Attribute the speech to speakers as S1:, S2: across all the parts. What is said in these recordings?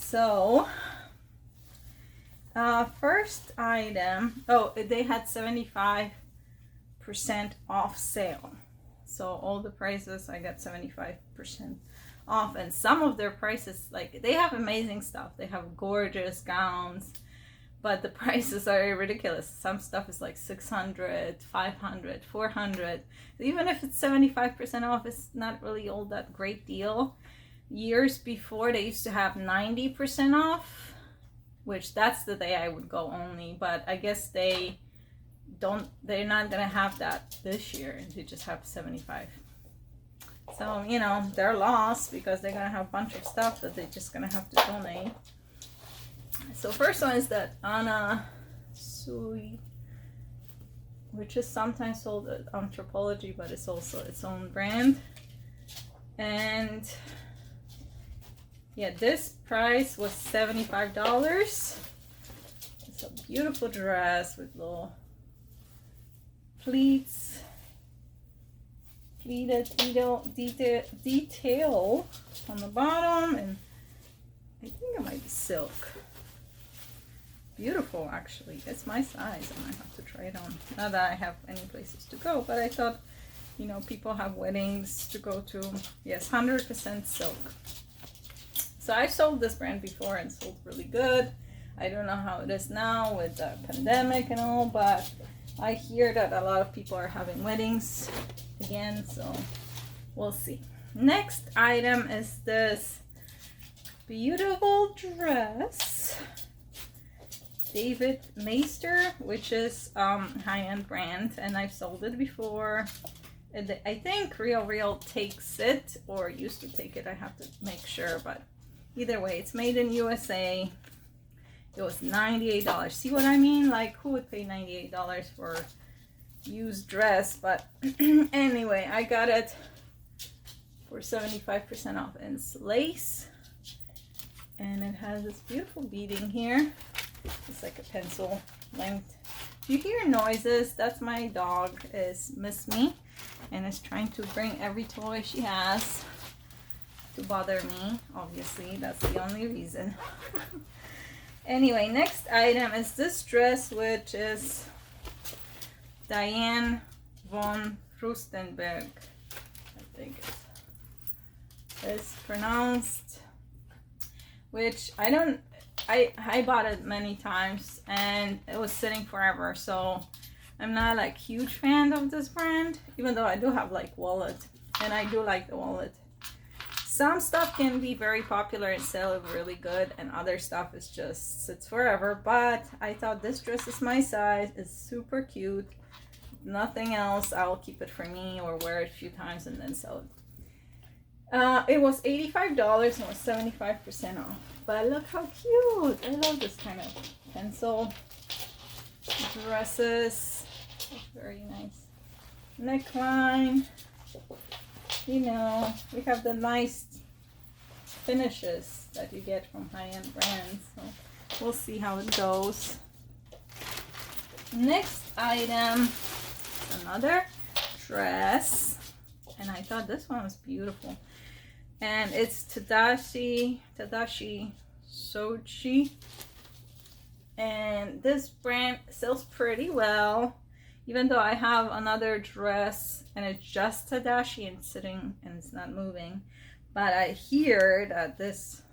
S1: So first item, oh, they had 75% off sale. So all the prices I got 75% off, and some of their prices, like, they have amazing stuff. They have gorgeous gowns, but the prices are ridiculous. Some stuff is like 600, 500, 400. Even if it's 75% off, it's not really all that great deal. Years before, they used to have 90% off, which that's the day I would go only, but I guess they're not gonna have that this year. They just have 75. So, you know, they're lost because they're gonna have a bunch of stuff that they're just gonna have to donate. So first one is that Anna Sui, which is sometimes sold at Anthropology, but it's also its own brand. And yeah, this price was $75. It's a beautiful dress with little pleats, pleated detail on the bottom, and I think it might be silk. Beautiful, actually. It's my size. I might have to try it on. Not that I have any places to go, but I thought, you know, people have weddings to go to. Yes, 100% silk. So I sold this brand before and sold really good. I don't know how it is now with the pandemic and all, but I hear that a lot of people are having weddings again, so we'll see. Next item is this beautiful dress. David Maester, which is high-end brand, and I've sold it before. And I think Real takes it, or used to take it. I have to make sure, but either way, it's made in USA. It was $98. See what I mean? Like, who would pay $98 for used dress? But anyway, I got it for 75% off, and it's lace, and it has this beautiful beading here. It's like a pencil length. If you hear noises, that's my dog is Miss Me, and is trying to bring every toy she has to bother me. Obviously, that's the only reason. Anyway, next item is this dress, which is Diane Von Rustenberg, I think it's pronounced, which I bought it many times and it was sitting forever, so I'm not like huge fan of this brand, even though I do have like wallet, and I do like the wallet. Some stuff can be very popular and sell really good, and other stuff is just sits forever. But I thought this dress is my size. It's super cute. Nothing else. I'll keep it for me or wear it a few times and then sell it. It was $85 and was 75% off. But look how cute. I love this kind of pencil dresses. Very nice neckline. You know, we have the nice finishes that you get from high-end brands, so we'll see how it goes. Next item, another dress, and I thought this one was beautiful, and it's Tadashi Sochi, and this brand sells pretty well. Even though I have another dress and it's just Tadashi and sitting and it's not moving, but I hear that this,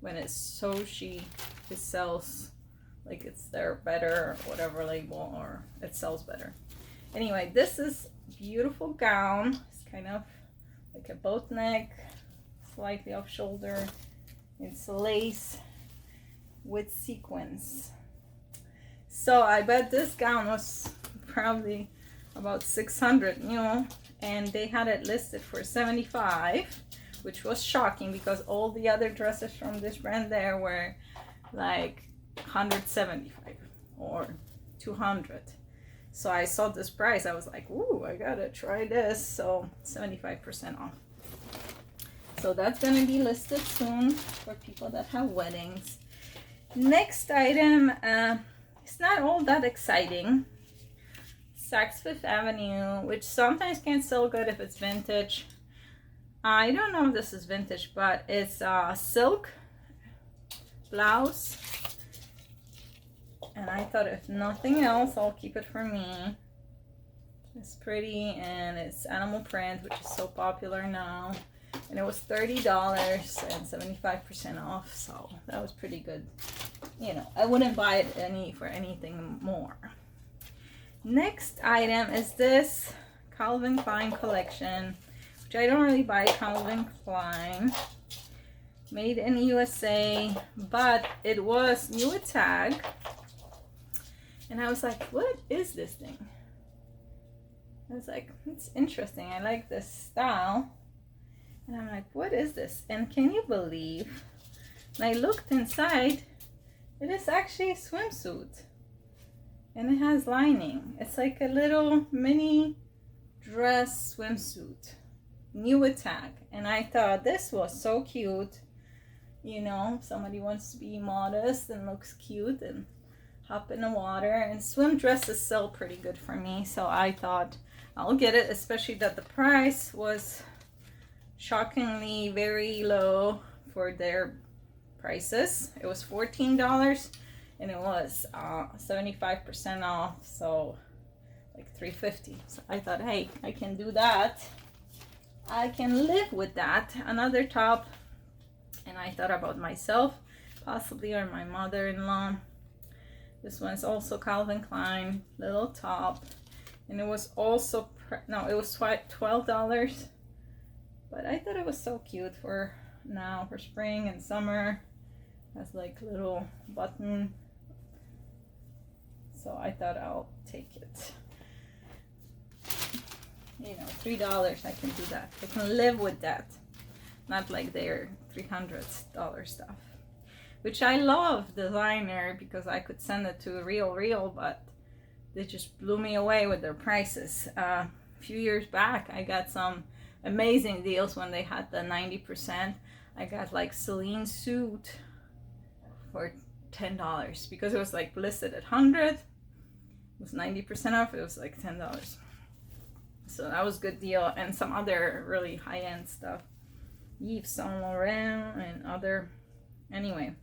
S1: when it's Sochi, it sells like it's their better whatever label, or it sells better. Anyway, this is beautiful gown. It's kind of like a boat neck, slightly off shoulder. It's lace with sequins. So I bet this gown was probably about 600 new, and they had it listed for 75, which was shocking because all the other dresses from this brand there were like 175 or 200. So I saw this price, I was like, ooh, I gotta try this. So 75% off. So that's gonna be listed soon for people that have weddings. Next item, it's not all that exciting. Saks Fifth Avenue, which sometimes can sell good if it's vintage. I don't know if this is vintage, but it's silk blouse. And I thought if nothing else, I'll keep it for me. It's pretty, and it's animal print, which is so popular now. And it was $30 and 75% off, so that was pretty good. You know, I wouldn't buy it for anything more. Next item is this Calvin Klein collection, which I don't really buy Calvin Klein. Made in USA, but it was new at tag. And I was like, what is this thing? I was like, it's interesting. I like this style. And I'm like, what is this? And can you believe, when I looked inside, it is actually a swimsuit. And it has lining. It's like a little mini dress swimsuit. New with tag. And I thought this was so cute. You know, somebody wants to be modest and looks cute and hop in the water. And swim dresses sell pretty good for me. So I thought I'll get it, especially that the price was shockingly very low for their prices. It was $14 and it was 75% off, so like $3.50. So I thought, hey, I can do that. I can live with that. Another top, and I thought about myself possibly, or my mother-in-law. This one's also Calvin Klein, little top, and it was also it was $12, but I thought it was so cute for now, for spring and summer. It has like little button, so I thought I'll take it. You know, $3, I can do that. I can live with that. Not like their $300 stuff, which I love designer, because I could send it to Real, but they just blew me away with their prices. A few years back, I got some amazing deals when they had the 90%. I got like Celine suit for $10 because it was like listed at 100. It was 90% off. It was like $10. So that was a good deal. And some other really high-end stuff. Yves Saint Laurent and other. Anyway,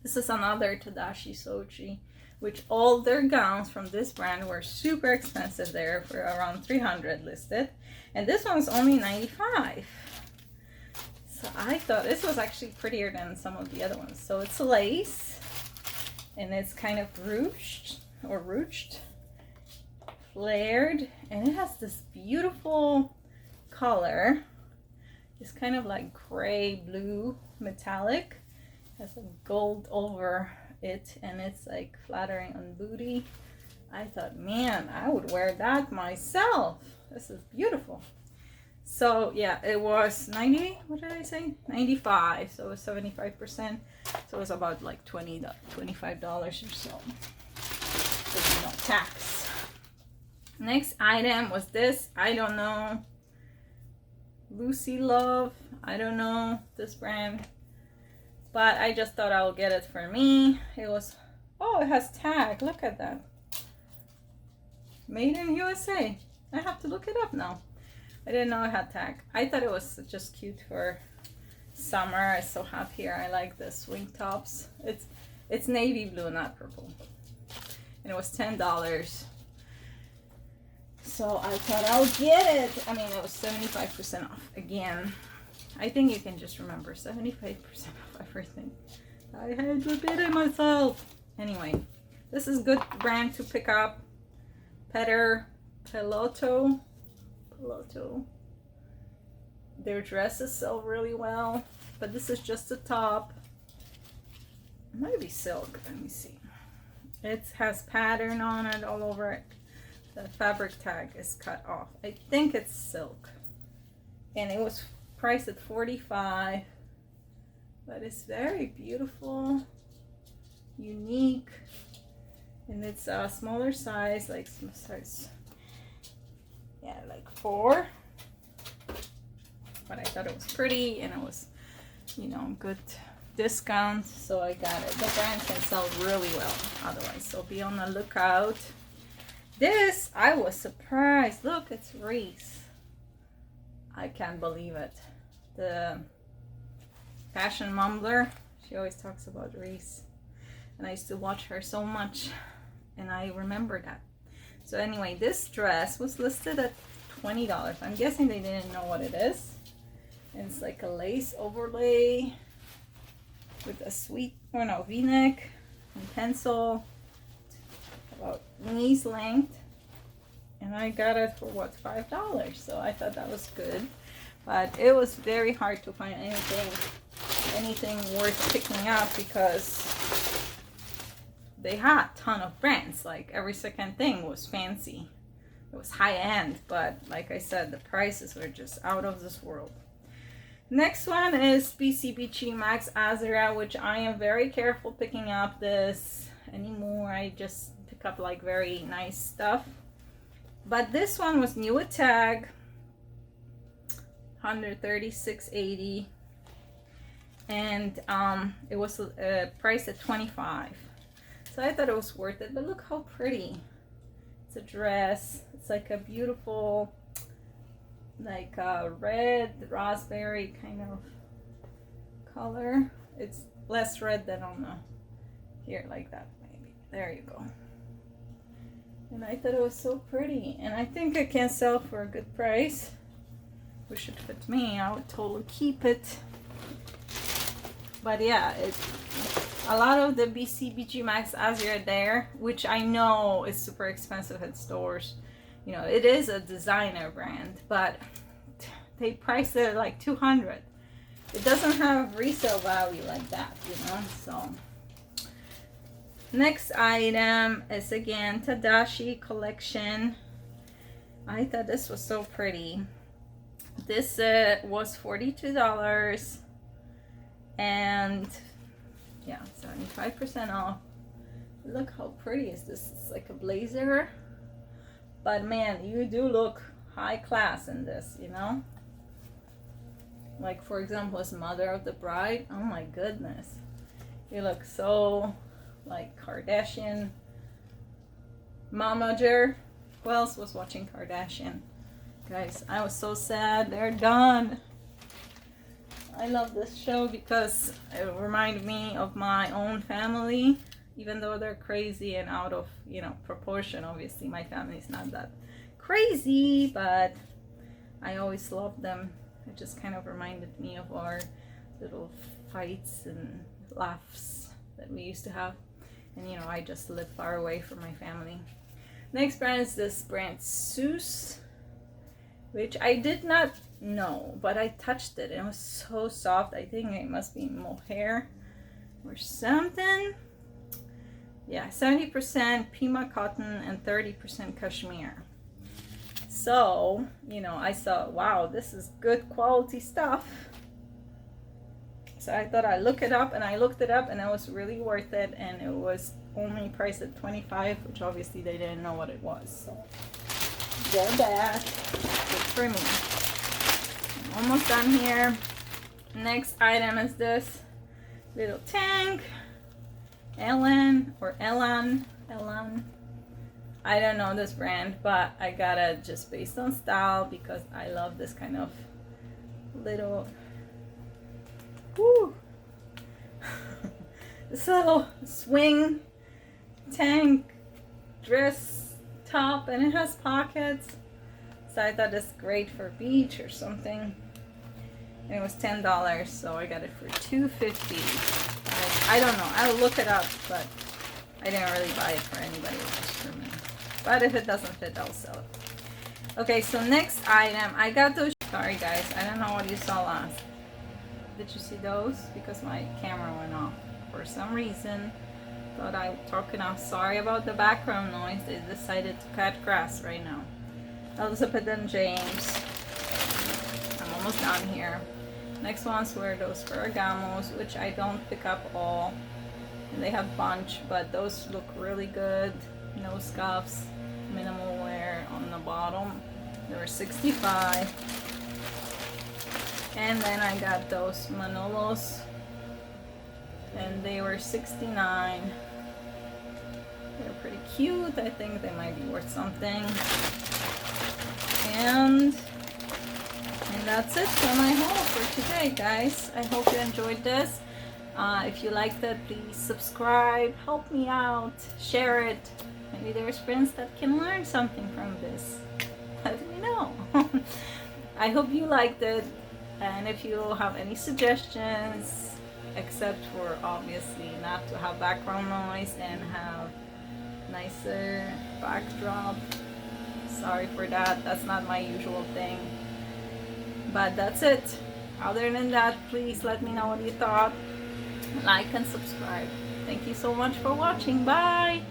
S1: this is another Tadashi Sochi, which all their gowns from this brand were super expensive there, for around $300 listed. And this one's only $95. So I thought this was actually prettier than some of the other ones. So it's lace, and it's kind of ruched, flared, and it has this beautiful color. It's kind of like gray blue metallic. It has a gold over it, and it's like flattering on booty. I thought, man, I would wear that myself. This is beautiful. So yeah, it was 90, what did I say? 95, so it was 75%. So it was about like $25 or so. There's no tax. Next item was this, I don't know, Lucy Love, I don't know this brand, but I just thought I'll get it for me. It was, oh, it has tag, look at that. Made in USA. I have to look it up now. I didn't know it had tag. I thought it was just cute for summer. I still have here, I like the swing tops. It's navy blue, not purple. And it was $10. So I thought I'll get it. I mean, it was 75% off again. I think you can just remember 75% off everything. I had to bid it myself. Anyway, this is good brand to pick up. Peloto. Their dresses sell really well, but this is just a top. It might be silk. Let me see. It has pattern on it all over it. The fabric tag is cut off. I think it's silk, and it was priced at $45, but it's very beautiful, unique, and it's a smaller size, like size, yeah, like 4. But I thought it was pretty, and it was, you know, good discount, so I got it. The brand can sell really well otherwise, so be on the lookout. This, I was surprised. Look, it's Reese. I can't believe it. The fashion mumbler. She always talks about Reese. And I used to watch her so much. And I remember that. So anyway, this dress was listed at $20. I'm guessing they didn't know what it is. And it's like a lace overlay with a sweet, or no, v-neck and pencil. About knees length. And I got it for what, $5. So I thought that was good. But it was very hard to find anything worth picking up because they had a ton of brands. Like every second thing was fancy. It was high end, but like I said, the prices were just out of this world. Next one is BCBG Max Azura, which I am very careful picking up this anymore. I just pick up like very nice stuff. But this one was new with tag, $136.80, and it was priced at $25. So I thought it was worth it. But look how pretty. It's a dress. It's like a beautiful, like a red raspberry kind of color. It's less red than on the here, like that maybe. There you go. And I thought it was so pretty, and I think I can sell for a good price. Wish it fit me. I would totally keep it. But yeah, a lot of the BCBG Max Azure there, which I know is super expensive at stores. You know, it is a designer brand, but they priced it at like $200. It doesn't have resale value like that, you know. So next item is again Tadashi Collection. I thought this was so pretty. This was $42, and yeah, 75% off. Look how pretty is this. It's like a blazer, but man, you do look high class in this, you know. Like for example, as mother of the bride, oh my goodness, you look so like Kardashian momager. Who else was watching Kardashian? Guys, I was so sad. They're done. I love this show because it reminded me of my own family, even though they're crazy and out of, you know, proportion. Obviously, my family's not that crazy, but I always loved them. It just kind of reminded me of our little fights and laughs that we used to have. And, you know, I just live far away from my family. Next brand is this brand, Seuss, which I did not know, but I touched it. It was so soft. I think it must be mohair or something. Yeah, 70% Pima cotton and 30% cashmere. So, you know, I thought, wow, this is good quality stuff. So I thought I'd look it up, and I looked it up, and it was really worth it. And it was only priced at $25, which obviously they didn't know what it was. So they're back. Good for me. I'm almost done here. Next item is this little tank. Elan. I don't know this brand, but I got it just based on style because I love this kind of little, this little swing tank dress top, and it has pockets. So I thought it's great for beach or something. And it was $10, so I got it for $2.50. I don't know. I'll look it up, but I didn't really buy it for anybody. It was just for me. But if it doesn't fit, I'll sell it. Okay, so next item. I got those. Sorry, guys. I don't know what you saw last. Did you see those? Because my camera went off for some reason. Thought I would talk enough. Sorry about the background noise. They decided to cut grass right now. Elizabeth and James. I'm almost done here. Next ones were those Ferragamos, which I don't pick up all. And they have bunch, but those look really good. No scuffs, minimal wear on the bottom. They were $65. And then I got those Manolos, and they were $69. They're pretty cute. I think they might be worth something. And that's it for my haul for today, guys. I hope you enjoyed this. If you liked it, please subscribe, help me out, share it. Maybe there's friends that can learn something from this. Let me know. I hope you liked it, and if you have any suggestions, except for obviously not to have background noise and have nicer backdrop, sorry for that, that's not my usual thing, but that's it. Other than that, please let me know what you thought, like and subscribe. Thank you so much for watching. Bye.